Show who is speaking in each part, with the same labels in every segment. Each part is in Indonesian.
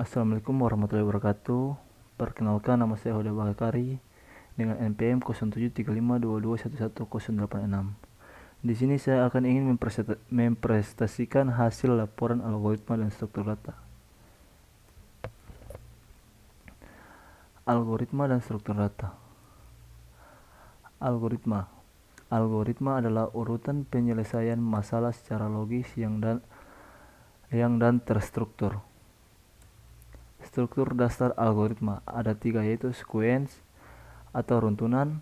Speaker 1: Assalamualaikum warahmatullahi wabarakatuh. Perkenalkan, nama saya Huda Bakari dengan NPM 073522111086. Di sini saya akan ingin mempresentasikan hasil laporan algoritma dan struktur data. Algoritma dan struktur data. Algoritma adalah urutan penyelesaian masalah secara logis dan terstruktur. Struktur dasar algoritma ada 3, yaitu sequence atau runtunan,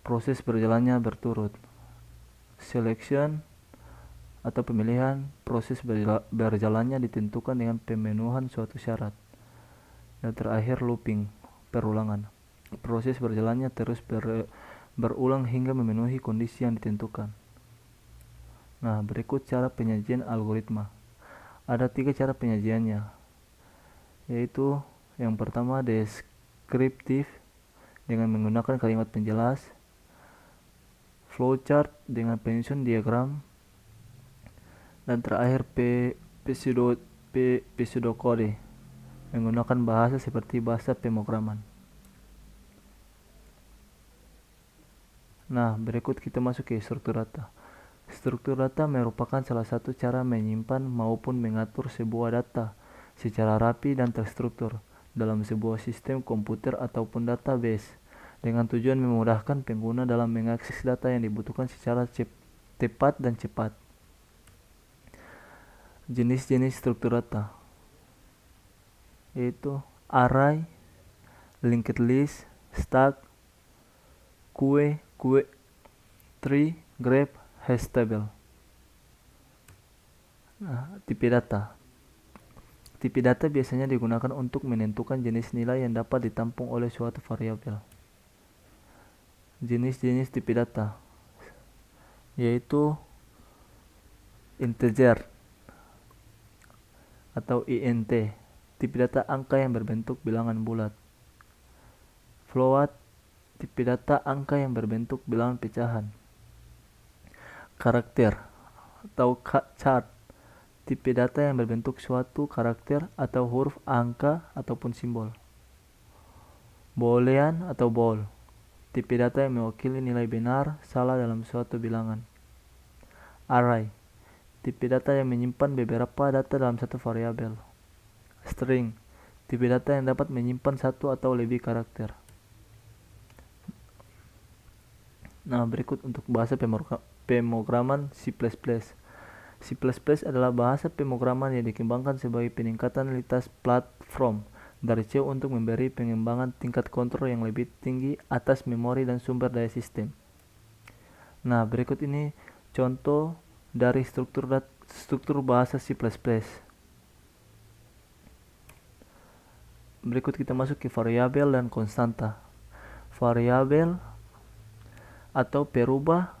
Speaker 1: proses berjalannya berturut, selection atau pemilihan, proses berjalannya ditentukan dengan pemenuhan suatu syarat, dan terakhir looping, perulangan. Proses berjalannya terus berulang hingga memenuhi kondisi yang ditentukan. Nah, berikut cara penyajian algoritma. Ada 3 cara penyajiannya, yaitu yang pertama deskriptif dengan menggunakan kalimat penjelas, flowchart dengan penyusun diagram, dan terakhir pseudocode menggunakan bahasa seperti bahasa pemrograman. Nah, berikut kita masuk ke struktur data. Struktur data merupakan salah satu cara menyimpan maupun mengatur sebuah data secara rapi dan terstruktur dalam sebuah sistem komputer ataupun database dengan tujuan memudahkan pengguna dalam mengakses data yang dibutuhkan secara tepat dan cepat. Jenis-jenis struktur data yaitu array, linked list, stack, queue, tree, graph, hash table. Nah, tipe data. Tipe data biasanya digunakan untuk menentukan jenis nilai yang dapat ditampung oleh suatu variabel. Jenis-jenis tipe data yaitu integer atau int, tipe data angka yang berbentuk bilangan bulat. Float, tipe data angka yang berbentuk bilangan pecahan. Karakter atau chart, tipe data yang berbentuk suatu karakter atau huruf, angka, ataupun simbol. Boolean atau bool, tipe data yang mewakili nilai benar, salah dalam suatu bilangan. Array, tipe data yang menyimpan beberapa data dalam satu variabel. String, tipe data yang dapat menyimpan satu atau lebih karakter. Nah, berikut untuk bahasa pemrograman C++. C++ adalah bahasa pemrograman yang dikembangkan sebagai peningkatan lintas platform dari C untuk memberi pengembangan tingkat kontrol yang lebih tinggi atas memori dan sumber daya sistem. Nah, berikut ini contoh dari struktur bahasa C++. Berikut kita masuk ke variabel dan konstanta. Variabel atau perubah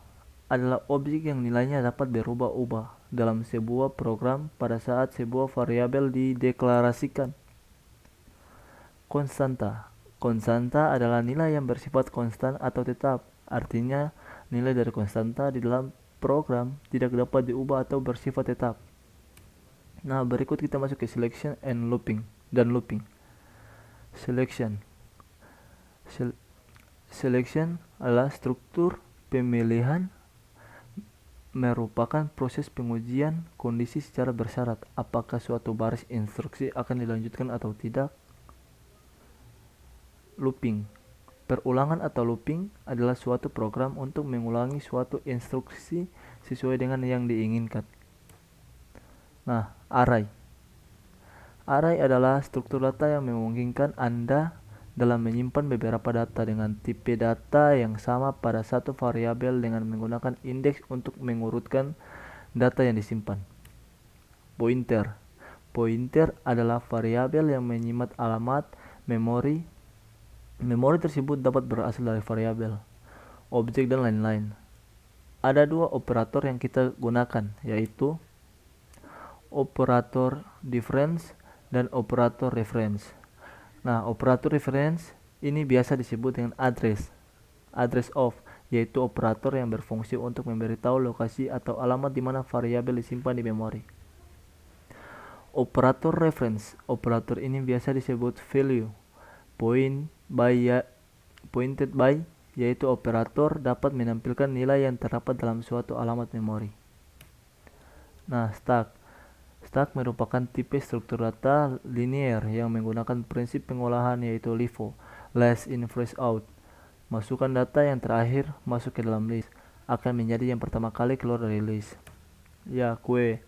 Speaker 1: adalah objek yang nilainya dapat berubah-ubah dalam sebuah program pada saat sebuah variabel dideklarasikan. Konstanta adalah nilai yang bersifat konstan atau tetap. Artinya, nilai dari konstanta di dalam program tidak dapat diubah atau bersifat tetap. Nah, berikut kita masuk ke selection and looping. Selection adalah struktur pemilihan, merupakan proses pengujian kondisi secara bersyarat apakah suatu baris instruksi akan dilanjutkan atau tidak. Looping, perulangan atau looping adalah suatu program untuk mengulangi suatu instruksi sesuai dengan yang diinginkan. Nah, array adalah struktur data yang memungkinkan Anda dalam menyimpan beberapa data dengan tipe data yang sama pada satu variabel dengan menggunakan indeks untuk mengurutkan data yang disimpan. Pointer adalah variabel yang menyimat alamat memori. Memori tersebut dapat berasal dari variabel, objek, dan lain-lain. Ada 2 operator yang kita gunakan, yaitu operator difference dan operator reference. Nah, operator reference ini biasa disebut dengan address of, yaitu operator yang berfungsi untuk memberitahu lokasi atau alamat di mana variabel disimpan di memori. Operator reference. Operator ini biasa disebut value pointed by, yaitu operator dapat menampilkan nilai yang terdapat dalam suatu alamat memori. Nah, stack. Stack merupakan tipe struktur data linear yang menggunakan prinsip pengolahan yaitu LIFO, last in first out. Masukkan data yang terakhir masuk ke dalam list akan menjadi yang pertama kali keluar dari list. Ya, queue.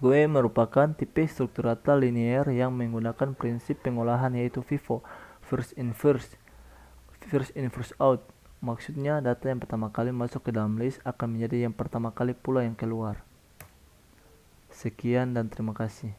Speaker 1: Queue merupakan tipe struktur data linear yang menggunakan prinsip pengolahan yaitu FIFO, first in first out. Maksudnya data yang pertama kali masuk ke dalam list akan menjadi yang pertama kali pula yang keluar. Sekian dan terima kasih.